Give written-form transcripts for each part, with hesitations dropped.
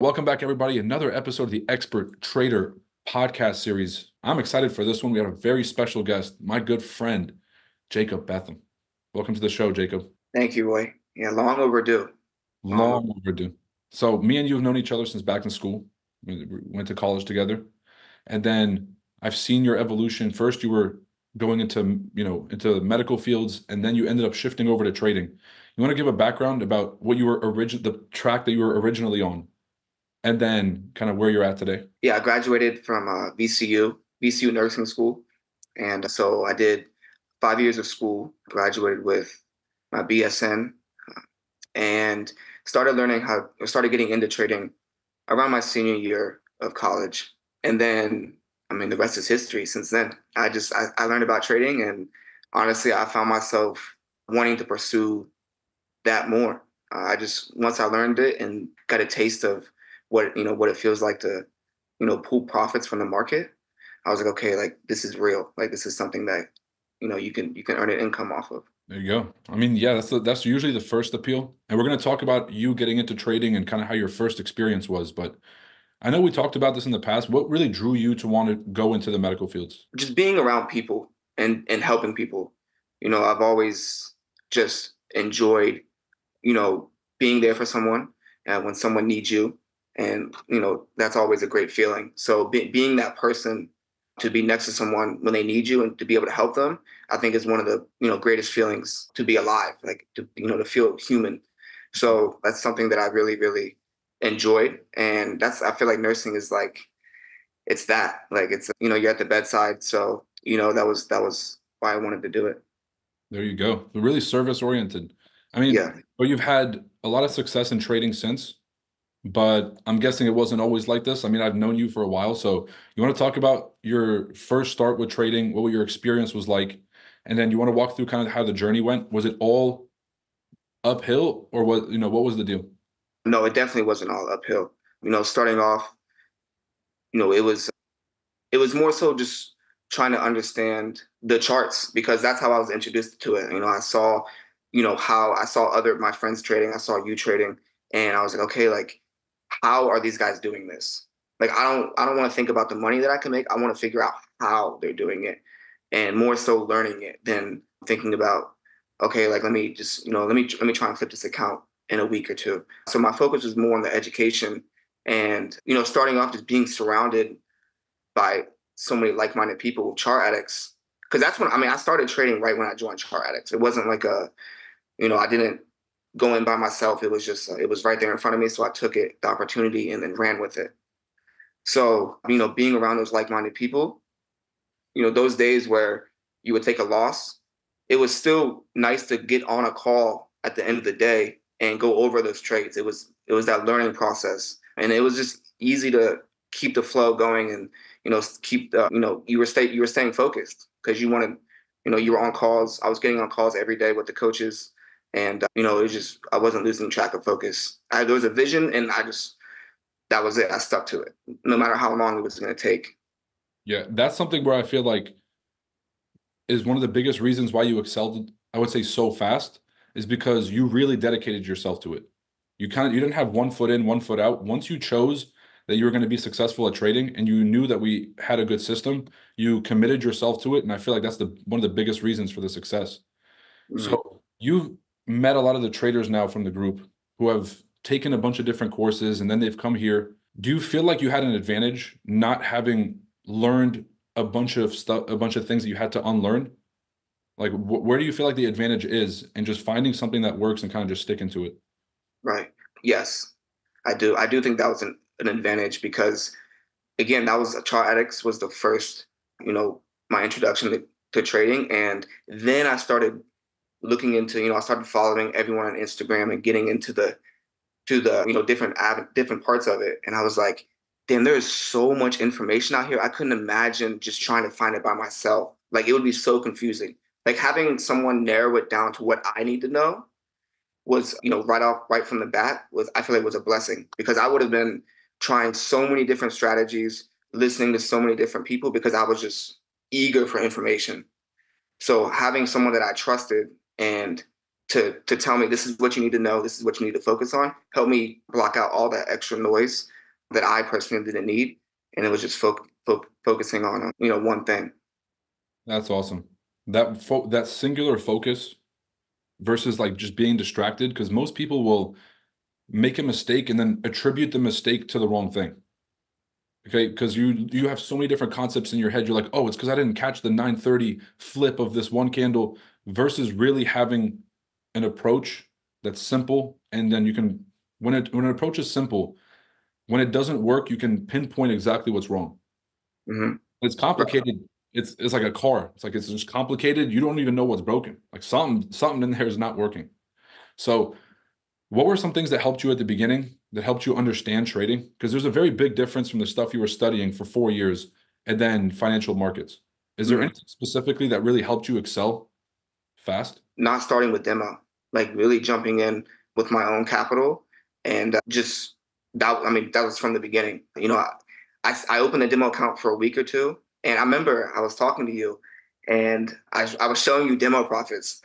Welcome back, everybody. Another episode of the Expert Trader podcast series. I'm excited for this one. We have a very special guest, my good friend, Jacob Betham. Welcome to the show, Jacob. Thank you, Roy. Yeah, long overdue. Long Long overdue. So me and you have known each other since back in school. We went to college together. And then I've seen your evolution. First, you were going into medical fields, and then you ended up shifting over to trading. You want to give a background about what you were the track that you were originally on, and then kind of where you're at today? Yeah, I graduated from VCU nursing school. And so I did 5 years of school, graduated with my BSN, and started getting into trading around my senior year of college. And then, I mean, the rest is history since then. I learned about trading, and honestly, I found myself wanting to pursue that more. Once I learned it and got a taste of what it feels like to pull profits from the market, I was like, okay, like this is real. Like this is something that you can earn an income off of. There you go. I mean, yeah, that's usually the first appeal. And we're going to talk about you getting into trading and kind of how your first experience was. But I know we talked about this in the past. What really drew you to want to go into the medical fields? Just being around people and helping people. I've always just enjoyed being there for someone when someone needs you. And, that's always a great feeling. So being that person to be next to someone when they need you and to be able to help them, I think is one of the, greatest feelings to be alive, like to feel human. So that's something that I really, really enjoyed. And I feel like nursing is like, it's that, like, you're at the bedside. So, that was why I wanted to do it. There you go. They're really service oriented. I mean, Yeah. but you've had a lot of success in trading since, but I'm guessing it wasn't always like this. I mean, I've known you for a while. So you want to talk about your first start with trading, what your experience was like, and then you want to walk through kind of how the journey went. Was it all uphill, or what was the deal? No, it definitely wasn't all uphill. Starting off, it was more so just trying to understand the charts because that's how I was introduced to it. I saw, how I saw other my friends trading, I saw you trading, and I was like, okay, like how are these guys doing this? Like I don't want to think about the money that I can make. I want to figure out how they're doing it and more so learning it than thinking about, okay, like let me just, let me try and flip this account in a week or two. So my focus was more on the education and, starting off just being surrounded by so many like-minded people, chart addicts. Because that's when I started trading right when I joined chart addicts. It wasn't like I didn't go in by myself. It was just it was right there in front of me, so I took the opportunity, and then ran with it. So being around those like-minded people, those days where you would take a loss, it was still nice to get on a call at the end of the day and go over those trades. It was that learning process, and it was just easy to keep the flow going and keep the you were staying focused because you were on calls. I was getting on calls every day with the coaches, and it was just I wasn't losing track of focus. There was a vision, and that was it. I stuck to it, no matter how long it was going to take. Yeah, that's something where I feel like is one of the biggest reasons why you excelled, I would say, so fast, is because you really dedicated yourself to it. You didn't have one foot in, one foot out. Once you chose that you were going to be successful at trading and you knew that we had a good system, you committed yourself to it. And I feel like that's the one of the biggest reasons for the success. Mhm. So you've met a lot of the traders now from the group who have taken a bunch of different courses and then they've come here. Do you feel like you had an advantage not having learned a bunch of stuff, a bunch of things that you had to unlearn? Like, where do you feel like the advantage is in just finding something that works and kind of just sticking to it? Right. Yes, I do. I do think that was an advantage because again, that was Chart Addicts was the first, you know, my introduction to trading. And then I started looking into, I started following everyone on Instagram and getting into the different parts of it. And I was like, damn, there is so much information out here. I couldn't imagine just trying to find it by myself. Like it would be so confusing. Like having someone narrow it down to what I need to know was, right from the bat was I feel like was a blessing because I would have been trying so many different strategies, listening to so many different people because I was just eager for information. So having someone that I trusted and to tell me this is what you need to know, this is what you need to focus on, helped me block out all that extra noise that I personally didn't need, and it was just focusing on one thing. That's awesome. That singular focus versus like just being distracted, because most people will make a mistake and then attribute the mistake to the wrong thing. Okay, because you have so many different concepts in your head. You're like, oh, it's because I didn't catch the 930 flip of this one candle, versus really having an approach that's simple. And then you can, when an approach is simple, when it doesn't work, you can pinpoint exactly what's wrong. Mm-hmm. It's complicated. It's like a car. It's like it's just complicated. You don't even know what's broken. Like something in there is not working. So what were some things that helped you at the beginning, that helped you understand trading? Because there's a very big difference from the stuff you were studying for 4 years and then financial markets. Is there Mm-hmm. anything specifically that really helped you excel fast? Not starting with demo, like really jumping in with my own capital, and just that. I mean, that was from the beginning. I opened a demo account for a week or two, and I remember I was talking to you, and I was showing you demo profits,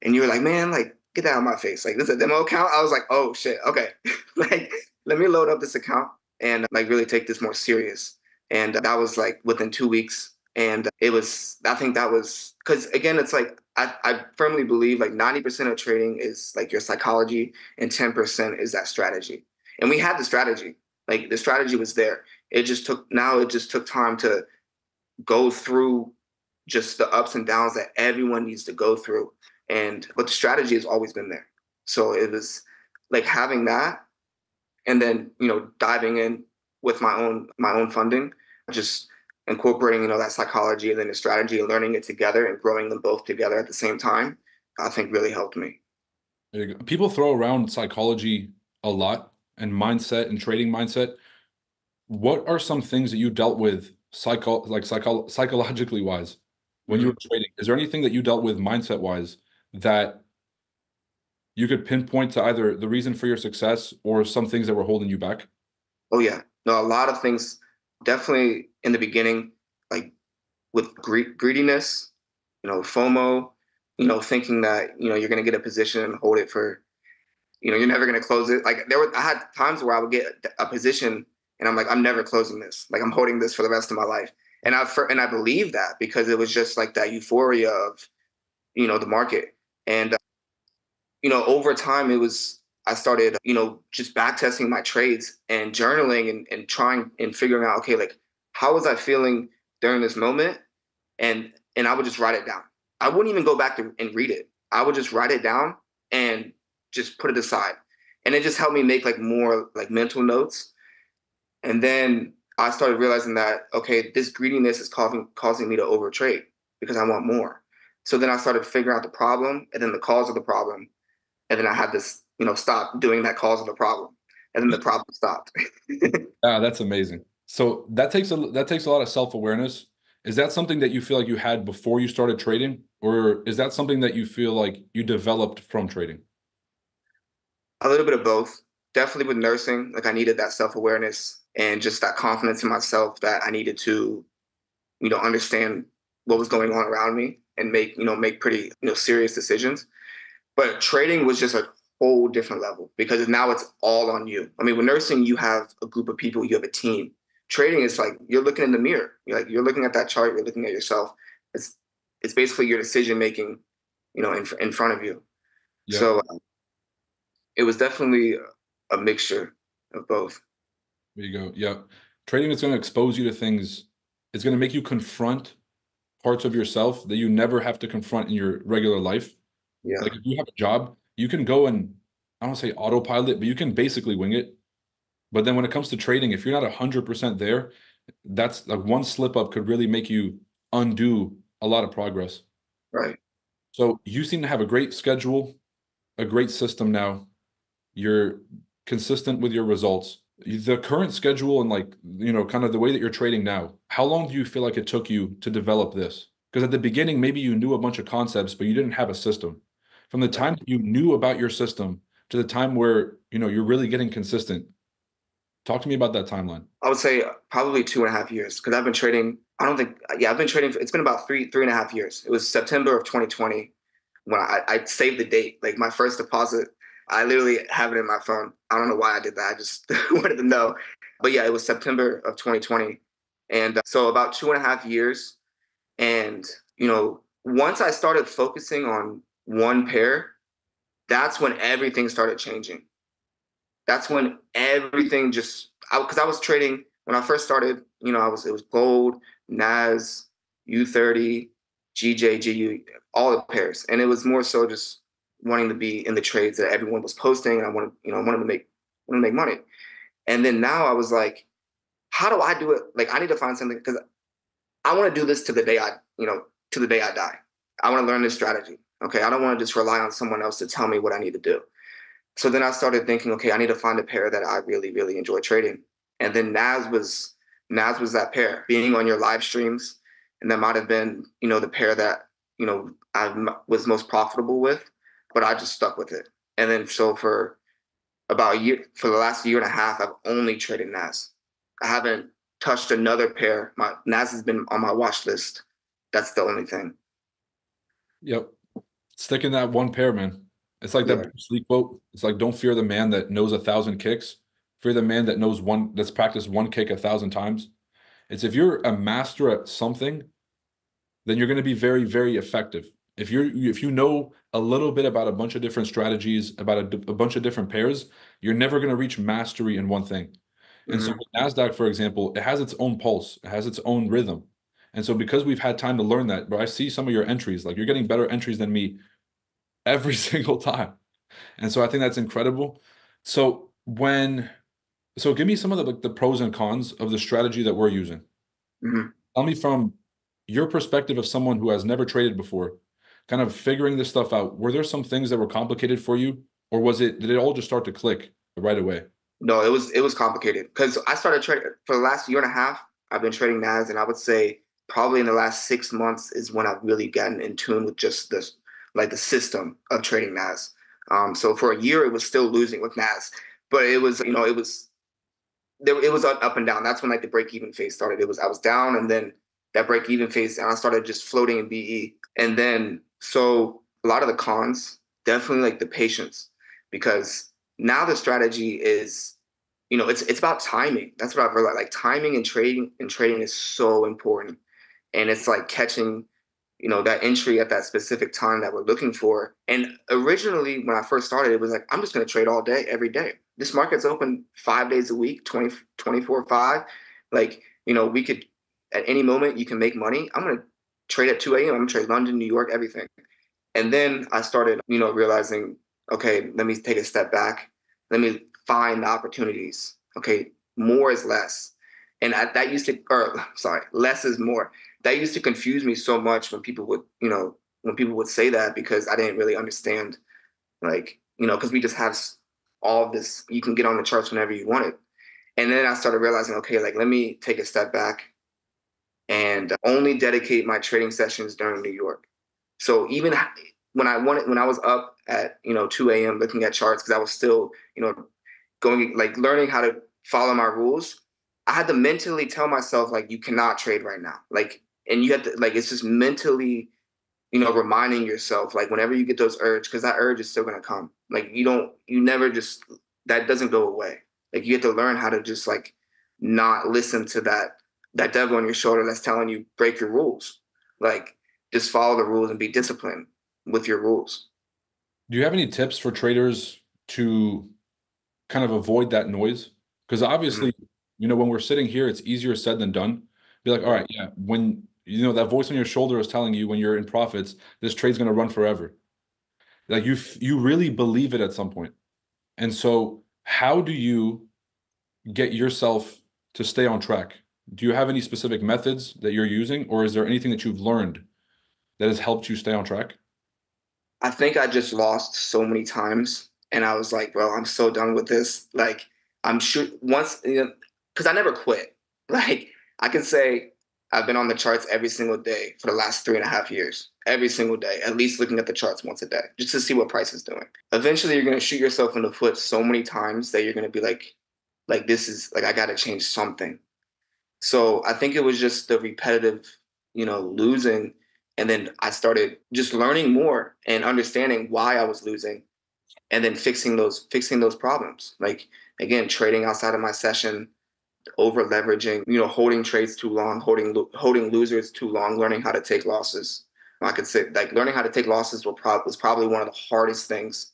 and you were like, "Man, like get that out of my face! Like this is a demo account." I was like, "Oh shit, okay, like let me load up this account and like really take this more serious." And that was like within 2 weeks, and it was. I think that was because again, it's like I firmly believe like 90% of trading is like your psychology and 10% is that strategy. And we had the strategy. Like the strategy was there. It just took time to go through just the ups and downs that everyone needs to go through. But the strategy has always been there. So it was like having that and then, diving in with my own funding, just incorporating, that psychology and then the strategy and learning it together and growing them both together at the same time, I think really helped me. There you go. People throw around psychology a lot and mindset and trading mindset. What are some things that you dealt with psychologically wise when you Mhm. were trading? Is there anything that you dealt with mindset wise that you could pinpoint to either the reason for your success or some things that were holding you back? Oh yeah. No, a lot of things definitely in the beginning, like with greediness, FOMO, thinking that, you're going to get a position and hold it for, you're never going to close it. Like I had times where I would get a position and I'm like, I'm never closing this. Like I'm holding this for the rest of my life. And I believe that because it was just like that euphoria of, the market. And, over time I started, just back testing my trades and journaling and trying and figuring out, okay, like how was I feeling during this moment? And I would just write it down. I wouldn't even go back and read it. I would just write it down and just put it aside. And it just helped me make like more like mental notes. And then I started realizing that okay, this greediness is causing me to overtrade because I want more. So then I started figuring out the problem and then the cause of the problem. And then I had this, stop doing that cause of the problem. And then the problem stopped. Ah, that's amazing. So that takes a lot of self-awareness. Is that something that you feel like you had before you started trading, or is that something that you feel like you developed from trading? A little bit of both. Definitely with nursing, like I needed that self awareness and just that confidence in myself that I needed to, understand what was going on around me and make pretty, serious decisions. But trading was just a whole different level because now it's all on you. I mean, with nursing, you have a group of people, you have a team. Trading is like you're looking in the mirror. You're looking at that chart, you're looking at yourself. It's basically your decision making, in front of you. Yep. So it was definitely a mixture of both. There you go. Yep. Trading is going to expose you to things. It's going to make you confront parts of yourself that you never have to confront in your regular life. Yeah, Like if you have a job, you can go and I don't say autopilot, but you can basically wing it. But then when it comes to trading, if you're not 100% there, that's like one slip up could really make you undo a lot of progress. right. So you seem to have a great schedule, a great system now. You're consistent with your results. The current schedule and like, kind of the way that you're trading now, how long do you feel like it took you to develop this? Because at the beginning, maybe you knew a bunch of concepts, but you didn't have a system. From the time that you knew about your system to the time where, you're really getting consistent, talk to me about that timeline. I would say probably 2.5 years because I've been trading. I don't think, yeah, I've been trading. It's been about three and a half years. It was September of 2020 when I saved the date, like my first deposit, I literally have it in my phone. I don't know why I did that. I just wanted to know. But yeah, it was September of 2020. And so about 2.5 years. And, once I started focusing on one pair, that's when everything started changing. That's when everything just, because I was trading when I first started, it was gold, NAS, U30, GJ, GU, all the pairs. And it was more so just wanting to be in the trades that everyone was posting. And I wanted to make money. And then now I was like, how do I do it? Like, I need to find something because I want to do this to the day I die. I want to learn this strategy. Okay. I don't want to just rely on someone else to tell me what I need to do. So then I started thinking, okay, I need to find a pair that I really, really enjoy trading. And then Nas was that pair. Being on your live streams, and that might have been, the pair that, I was most profitable with, but I just stuck with it. And then so for about a year, for the last year and a half, I've only traded Nas. I haven't touched another pair. My Nas has been on my watch list. That's the only thing. Yep. Stick in that one pair, man. It's like that Yeah. Bruce Lee quote. It's like, don't fear the man that knows 1,000 kicks. Fear the man that knows one, that's practiced one kick 1,000 times. It's if you're a master at something, then you're going to be very, very effective. If you know a little bit about a bunch of different strategies, about a bunch of different pairs, you're never going to reach mastery in one thing. And so Hmm. with NASDAQ, for example, it has its own pulse, it has its own rhythm. And so because we've had time to learn that, but I see some of your entries, like you're getting better entries than me every single time. And so I think that's incredible. So give me some of the pros and cons of the strategy that we're using. Hmm. Tell me from your perspective of someone who has never traded before, kind of figuring this stuff out. Were there some things that were complicated for you, or did it all just start to click right away? No, it was complicated because I started trading for the last year and a half. I've been trading Nas, and I would say probably in the last 6 months is when I've really gotten in tune with just this, like the system of trading Nas. So for a year, it was still losing with Nas, but it was up and down. That's when like the break even phase started. I was down, and then that break even phase, and I started just floating in BE. And then so a lot of the cons, definitely like the patience, because now the strategy is, it's about timing. That's what I've realized. Like timing and trading is so important, and it's like catching that entry at that specific time that we're looking for. And originally, when I first started, it was like, I'm just going to trade all day, every day. This market's open 5 days a week, 24/5. Like, we could, at any moment, you can make money. I'm going to trade at 2 a.m. I'm going to trade London, New York, everything. And then I started, realizing, okay, let me take a step back. Let me find the opportunities. Okay, more is less. And that used to, or sorry, less is more. That used to confuse me so much when people would say that, because I didn't really understand, like, because we just have all of this. You can get on the charts whenever you want it. And then I started realizing, okay, like, let me take a step back and only dedicate my trading sessions during New York. So even when I was up at 2 a.m. looking at charts, because I was still going, like, learning how to follow my rules, I had to mentally tell myself, like, you cannot trade right now, like, and you have to, like, it's just mentally reminding yourself, like, whenever you get those urge, because that urge is still going to come, like, you never just, that doesn't go away. Like, you have to learn how to just, like, not listen to that devil on your shoulder that's telling you break your rules. Like, just follow the rules and be disciplined with your rules. Do you have any tips for traders to kind of avoid that noise? Because Mhm. obviously, when we're sitting here, it's easier said than done. Be like, all Right. right, yeah, when that voice on your shoulder is telling you when you're in profits, this trade's going to run forever. Like you really believe it at some point. And so, how do you get yourself to stay on track? Do you have any specific methods that you're using, or is there anything that you've learned that has helped you stay on track? I think I just lost so many times, and I was like, bro, I'm so done with this. Like, I'm sure once, because I never quit. Like, I can say I've been on the charts every single day for the last 3.5 years, every single day, at least looking at the charts once a day, just to see what price is doing. Eventually, you're going to shoot yourself in the foot so many times that you're going to be like, this is like, I got to change something. So I think it was just the repetitive, losing. And then I started just learning more and understanding why I was losing, and then fixing those problems. Like, again, trading outside of my session, over leveraging, holding trades too long, holding losers too long, learning how to take losses. I could say, like, learning how to take losses was probably one of the hardest things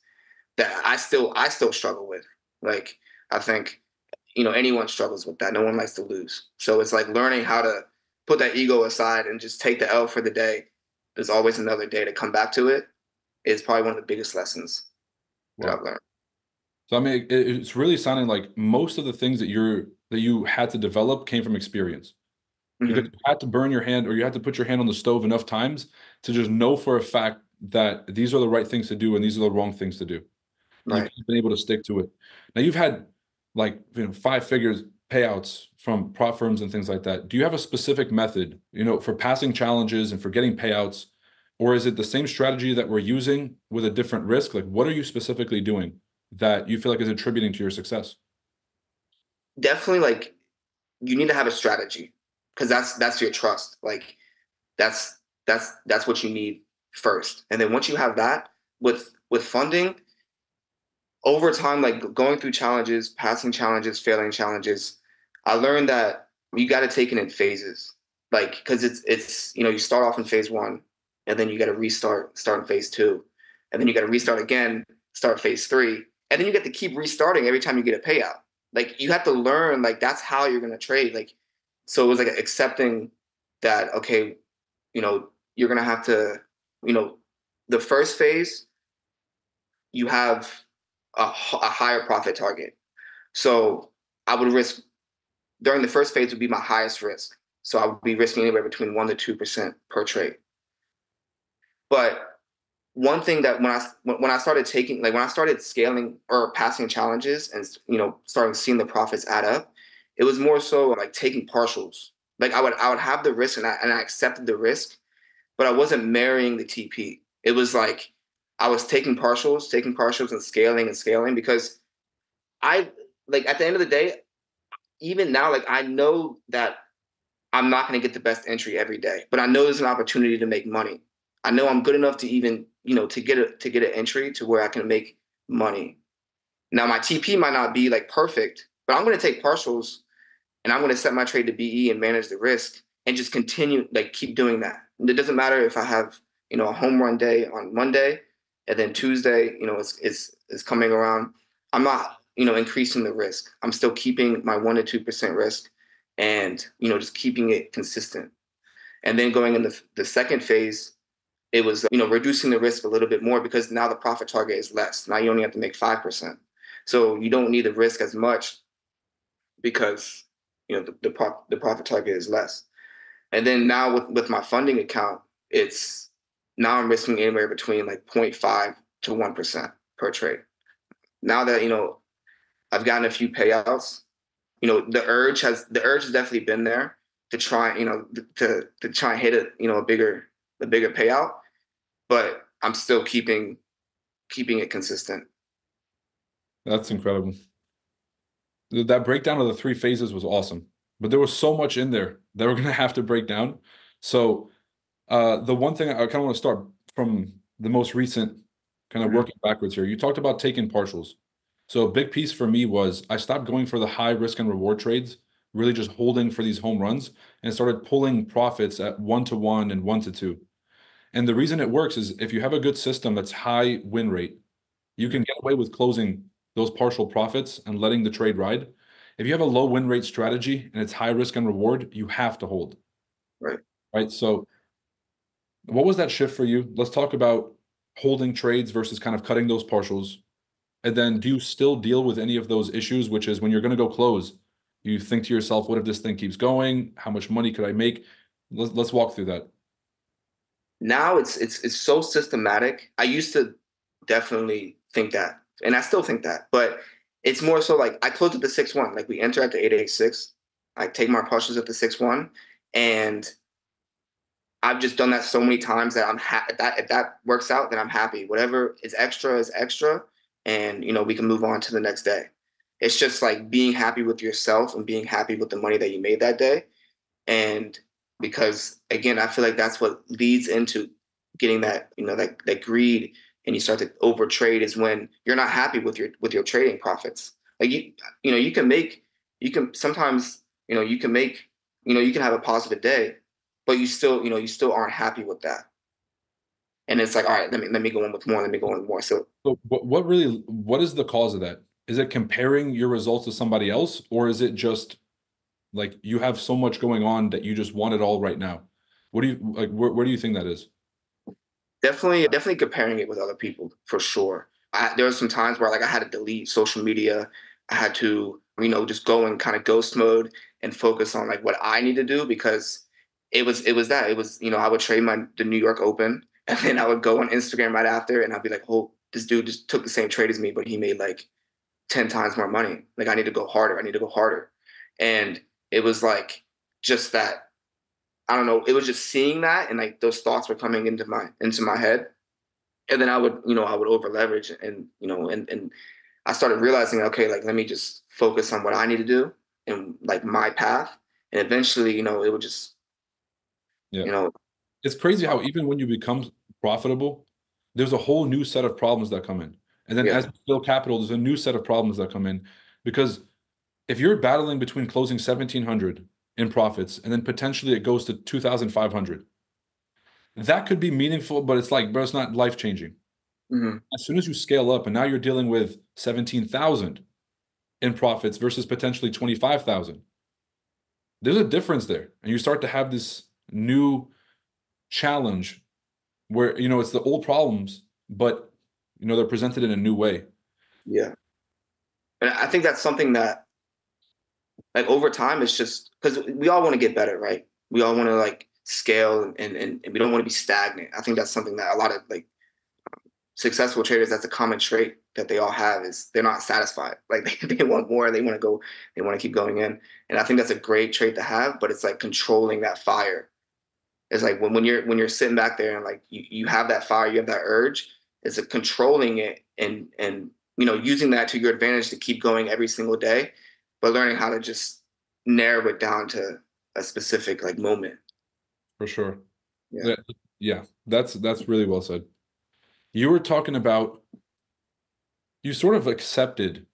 that I still struggle with. Like, I think, anyone struggles with that. No one likes to lose. So it's like learning how to put that ego aside and just take the L for the day. There's always another day to come back to it. Is probably one of the biggest lessons that Wow. I've learned. So I mean, it's really sounding like most of the things that you had to develop came from experience, because Hmm. you had to burn your hand, or you had to put your hand on the stove enough times to just know for a fact that these are the right things to do and these are the wrong things to do. And you've Right. been able to stick to it. Now you've had like, five figures payouts from prop firms and things like that. Do you have a specific method, for passing challenges and for getting payouts? Or is it the same strategy that we're using with a different risk? Like, what are you specifically doing that you feel like is attributing to your success? Definitely, like, you need to have a strategy, because that's your trust. Like, that's what you need first. And then once you have that, with funding, over time, like going through challenges, passing challenges, failing challenges, I learned that you got to take it in phases. Like, because it's you start off in phase one, and then you got to start in phase two, and then you got to restart again, start phase three, and then you get to keep restarting every time you get a payout. Like, you have to learn, like, that's how you're gonna trade. Like, so it was like accepting that, okay, you're gonna have to, you know, the first phase, you have a higher profit target. So I would risk, during the first phase would be my highest risk. So I would be risking anywhere between 1% to 2% per trade. But one thing that when I started taking, like, when I started scaling or passing challenges and starting seeing the profits add up, it was more so like taking partials. Like, I would have the risk, and I accepted the risk, but I wasn't marrying the TP. It was like I was taking partials and scaling, because I, like, at the end of the day, even now, like, I know that I'm not going to get the best entry every day, but I know there's an opportunity to make money. I know I'm good enough to even, to get an entry to where I can make money. Now my TP might not be like perfect, but I'm going to take partials, and I'm going to set my trade to BE and manage the risk, and just continue, like, keep doing that. And it doesn't matter if I have, a home run day on Monday, and then Tuesday, it's coming around. I'm not, increasing the risk. I'm still keeping my 1% to 2% risk, and, just keeping it consistent. And then going in the second phase, it was, reducing the risk a little bit more, because now the profit target is less. Now you only have to make 5%. So you don't need the risk as much, because the profit target is less. And then now with my funding account, it's now I'm risking anywhere between like 0.5 to 1% per trade. Now that I've gotten a few payouts, the urge has definitely been there to try, to try and hit a bigger payout, but I'm still keeping it consistent. That's incredible. That breakdown of the three phases was awesome, but there was so much in there that we're gonna have to break down. So, the one thing I kind of want to start from the most recent, kind of Mhm. working backwards here. You talked about taking partials. So a big piece for me was I stopped going for the high risk and reward trades, really just holding for these home runs, and started pulling profits at 1 to 1 and 1 to 2. And the reason it works is if you have a good system that's high win rate, you can get away with closing those partial profits and letting the trade ride. If you have a low win rate strategy and it's high risk and reward, you have to hold, Right. right? So what was that shift for you? Let's talk about holding trades versus kind of cutting those partials. And then do you still deal with any of those issues, which is when you're going to go close, you think to yourself, what if this thing keeps going? How much money could I make? Let's walk through that. Now it's so systematic. I used to definitely think that, and I still think that, but it's more so like I close at the 6-1. Like, we enter at the 886. I take my partials at the 6-1, and I've just done that so many times that I'm that if that works out, then I'm happy. Whatever is extra, and we can move on to the next day. It's just like being happy with yourself and being happy with the money that you made that day, and because again, I feel like that's what leads into getting that, that greed, and you start to over trade is when you're not happy with your trading profits. Like you can make, you can sometimes, you can make, you can have a positive day, but you still aren't happy with that. And it's like, all right, let me go in with more, let me go in with more. So So what is the cause of that? Is it comparing your results to somebody else, or is it just like you have so much going on that you just want it all right now? What do you like? Where do you think that is? definitely comparing it with other people for sure. There were some times where like I had to delete social media. I had to, just go in kind of ghost mode and focus on like what I need to do, because it was, I would trade the New York Open, and then I would go on Instagram right after, and I'd be like, oh, this dude just took the same trade as me, but he made like 10 times more money. Like I need to go harder. I need to go harder. And it was like just that, I don't know, it was just seeing that, and like those thoughts were coming into my head. And then I would over leverage, and and I started realizing, okay, like let me just focus on what I need to do and like my path. And eventually, it would just, Yeah. you know, It's crazy how even when you become profitable, there's a whole new set of problems that come in. And then yeah. as you build capital, there's a new set of problems that come in. Because if you're battling between closing 1700 in profits and then potentially it goes to 2500, that could be meaningful, but it's like, bro, it's not life changing. Hmm. As soon as you scale up and now you're dealing with 17,000 in profits versus potentially 25,000, there's a difference there. And you start to have this new challenge where, it's the old problems, but, they're presented in a new way. Yeah. And I think that's something that, like, over time, it's just because we all want to get better, right? We all want to like scale, and we don't want to be stagnant. I think that's something that a lot of like successful traders, that's a common trait that they all have, is they're not satisfied. Like they want more, they want to go, they want to keep going in. And I think that's a great trait to have, but it's like controlling that fire. It's like when you're sitting back there and like you have that fire, you have that urge, it's a controlling it, and using that to your advantage to keep going every single day, but learning how to just narrow it down to a specific like moment. For sure. Yeah. Yeah, yeah, that's really well said. You were talking about, you sort of accepted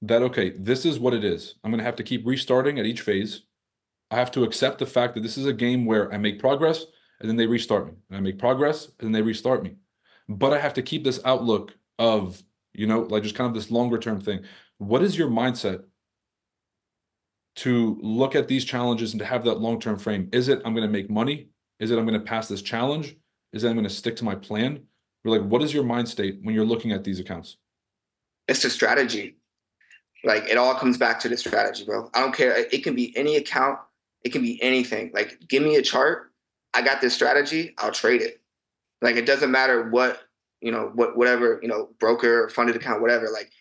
that, okay, this is what it is. I'm going to have to keep restarting at each phase. I have to accept the fact that this is a game where I make progress and then they restart me. And I make progress and then they restart me. But I have to keep this outlook of, like just kind of this longer term thing. What is your mindset to look at these challenges and to have that long term frame? Is it I'm going to make money? Is it I'm going to pass this challenge? Is it I'm going to stick to my plan? Or like, what is your mind state when you're looking at these accounts? It's a strategy. Like it all comes back to the strategy, bro. I don't care. It can be any account. It can be anything. Like give me a chart. I got this strategy. I'll trade it. Like it doesn't matter what, whatever, broker, funded account, whatever. Like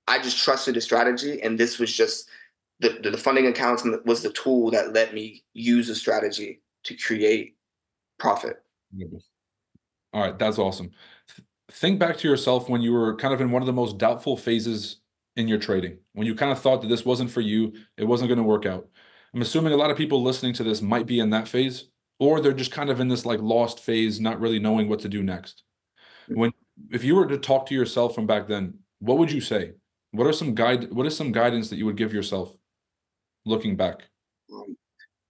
I just trusted the strategy, and this was just the funding accounts was the tool that let me use the strategy to create profit. All right, that's awesome. Think back to yourself when you were kind of in one of the most doubtful phases in your trading, when you kind of thought that this wasn't for you, it wasn't going to work out. I'm assuming a lot of people listening to this might be in that phase, or they're just kind of in this like lost phase, not really knowing what to do next. When, if you were to talk to yourself from back then, what would you say? What is some guidance that you would give yourself looking back? Um,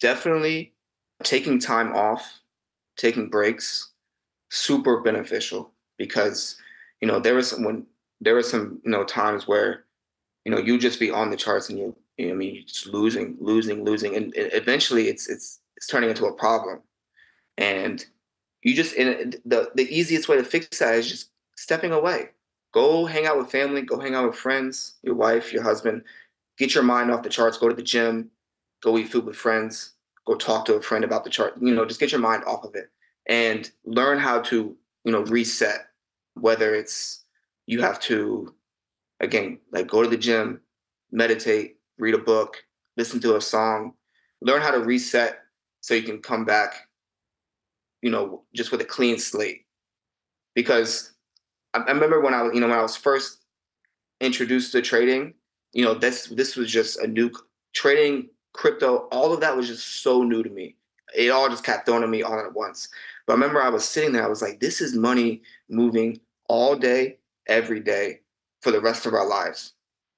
Definitely taking time off, taking breaks, super beneficial, because there were some times where you just be on the charts, and I mean, you're just losing, and eventually it's turning into a problem. And and the easiest way to fix that is just stepping away. Go hang out with family, go hang out with friends, your wife, your husband. Get your mind off the charts. Go to the gym, go eat food with friends, go talk to a friend about the chart. Just get your mind off of it and learn how to reset. Whether it's you have to, again, like go to the gym, meditate, read a book, listen to a song, learn how to reset so you can come back, just with a clean slate. Because I remember when I was first introduced to trading, this was just a new trading, crypto, all of that was just so new to me. it all just kept thrown at me all at once. But I remember I was sitting there, I was like, this is money moving all day, every day for the rest of our lives.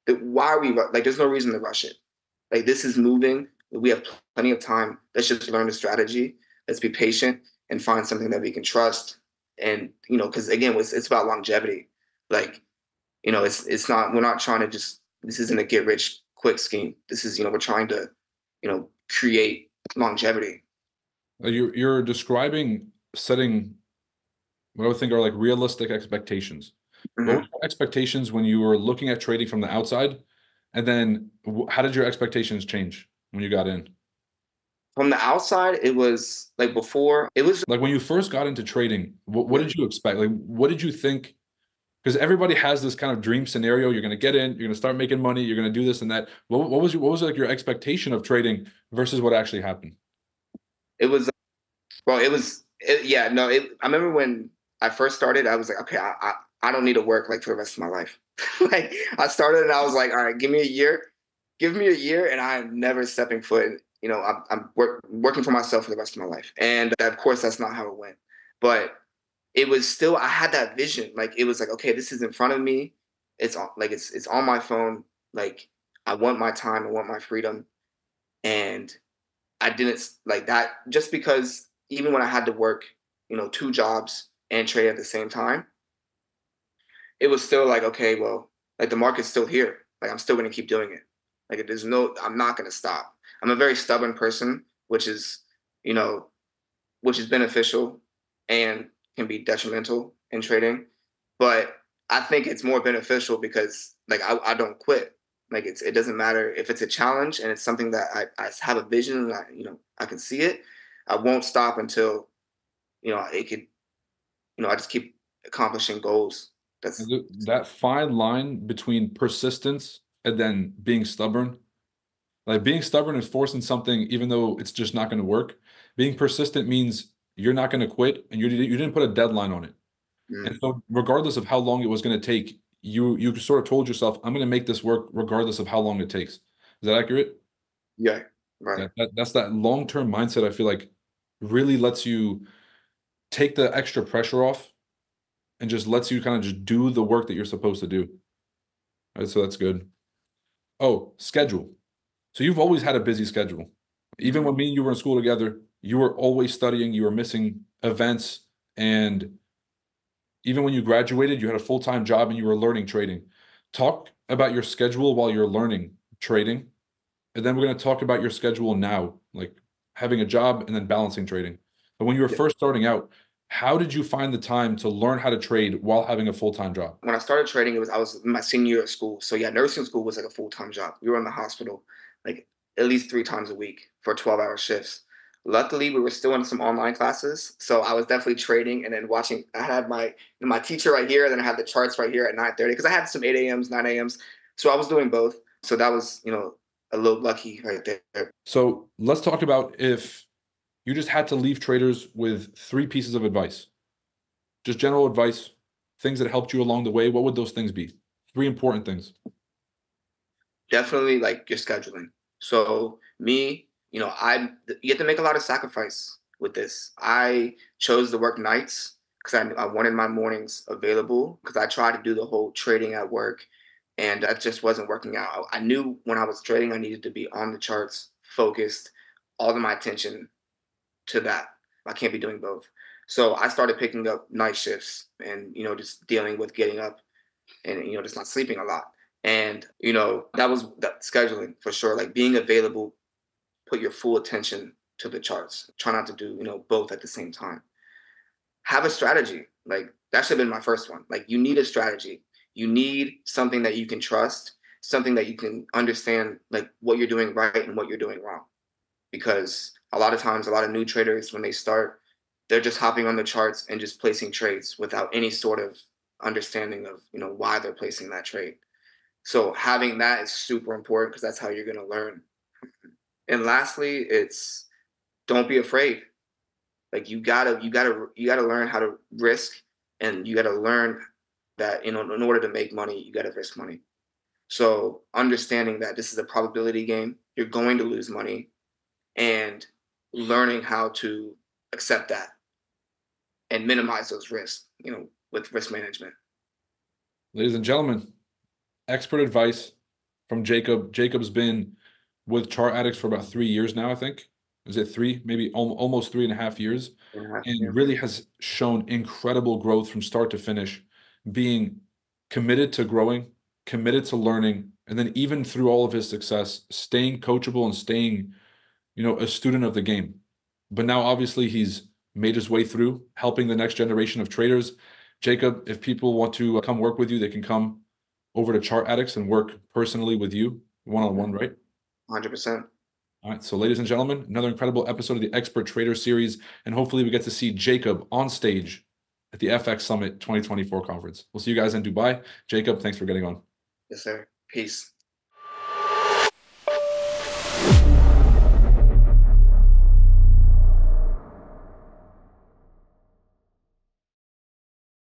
Why are we like, there's no reason to rush it. Like, this is moving. We have plenty of time. Let's just learn the strategy. Let's be patient and find something that we can trust. And, because again, it's about longevity. Like, it's not, we're not trying to just, this isn't a get rich quick scheme. This is, we're trying to, create longevity. You're describing setting what I would think are like realistic expectations. What were Mhm. your expectations when you were looking at trading from the outside? And then how did your expectations change when you got in? From the outside, it was like before, it was, Like when you first got into trading, what yeah, did you expect? Like what did you think? Because everybody has this kind of dream scenario. You're going to get in, you're going to start making money, you're going to do this and that. What was like your expectation of trading versus what actually happened? it was, well, yeah, no, I remember when I first started, I was like, okay, I don't need to work like for the rest of my life. Like, I started and I was like, all right, give me a year, and I'm never stepping foot. I'm working for myself for the rest of my life, and of course, that's not how it went. But it was still, I had that vision. Like, it was like, okay, this is in front of me. It's on, like, it's on my phone. Like, I want my time. I want my freedom, and I didn't like that just because even when I had to work, two jobs and trade at the same time, it was still like, okay, well, like the market's still here. Like, I'm still going to keep doing it. Like, I'm not going to stop. I'm a very stubborn person, you know, which is beneficial and can be detrimental in trading. But I think it's more beneficial because like I don't quit. Like, it doesn't matter if it's a challenge and it's something that I have a vision and I can see it. I won't stop until it could I just keep accomplishing goals. That's That fine line between persistence and then being stubborn. Like being stubborn is forcing something even though it's just not going to work. Being persistent means you're not going to quit and you didn't put a deadline on it. And mm, so regardless of how long it was going to take, you sort of told yourself, I'm going to make this work regardless of how long it takes. Is that accurate? yeah, right. That's that long-term mindset I feel like really lets you take the extra pressure off and just lets you kind of just do the work that you're supposed to do. Right, so that's good. Oh, schedule. So you've always had a busy schedule. Even Mhm. when me and you were in school together, you were always studying, you were missing events, and even when you graduated, you had a full-time job and you were learning trading. Talk about your schedule while you're learning trading, and then we're going to talk about your schedule now, like having a job and then balancing trading. But when you were Yeah. first starting out, how did you find the time to learn how to trade while having a full-time job? When I started trading, I was in my senior year of school. So yeah, nursing school was like a full time job. We were in the hospital like at least 3 times a week for 12-hour shifts. Luckily, we were still in some online classes, so I was definitely trading and then watching. I had my teacher right here, and then I had the charts right here at 9:30 because I had some 8 a.m.s, 9 a.m.s. So I was doing both. So that was a little lucky right there. So let's talk about if you just had to leave traders with three pieces of advice, just general advice, things that helped you along the way. What would those things be? Three important things. Definitely like your scheduling. So me, you have to make a lot of sacrifice with this. I chose to work nights because I wanted my mornings available because I tried to do the whole trading at work and that just wasn't working out. I knew when I was trading, I needed to be on the charts, focused, all of my attention to that. I can't be doing both. So I started picking up night shifts and, just dealing with getting up and just not sleeping a lot. And that was that scheduling for sure. Like, being available, put your full attention to the charts. Try not to do both at the same time. Have a strategy. Like, that should have been my first one. Like, you need a strategy. You need something that you can trust, something that you can understand, like what you're doing right and what you're doing wrong. Because a lot of times, a lot of new traders when they start, they're just hopping on the charts and just placing trades without any sort of understanding of why they're placing that trade. So having that is super important because that's how you're going to learn. And lastly, it's don't be afraid. Like, you gotta learn how to risk, and you gotta learn that in order to make money, you gotta risk money. So understanding that this is a probability game, you're going to lose money, and learning how to accept that and minimize those risks, with risk management. Ladies and gentlemen, expert advice from Jacob. Jacob's been with Chart Addicts for about 3 years now, I think. Is it three? Maybe almost 3.5 years. Yeah. And really has shown incredible growth from start to finish, being committed to growing, committed to learning, and then even through all of his success, staying coachable and staying, a student of the game. But now obviously he's made his way through helping the next generation of traders. Jacob, if people want to come work with you, they can come over to Chart Addicts and work personally with you one-on-one, right? 100%. All right. So, ladies and gentlemen, another incredible episode of the Expert Trader Series. And hopefully we get to see Jacob on stage at the FX Summit 2024 conference. We'll see you guys in Dubai. Jacob, thanks for getting on. Yes, sir. Peace.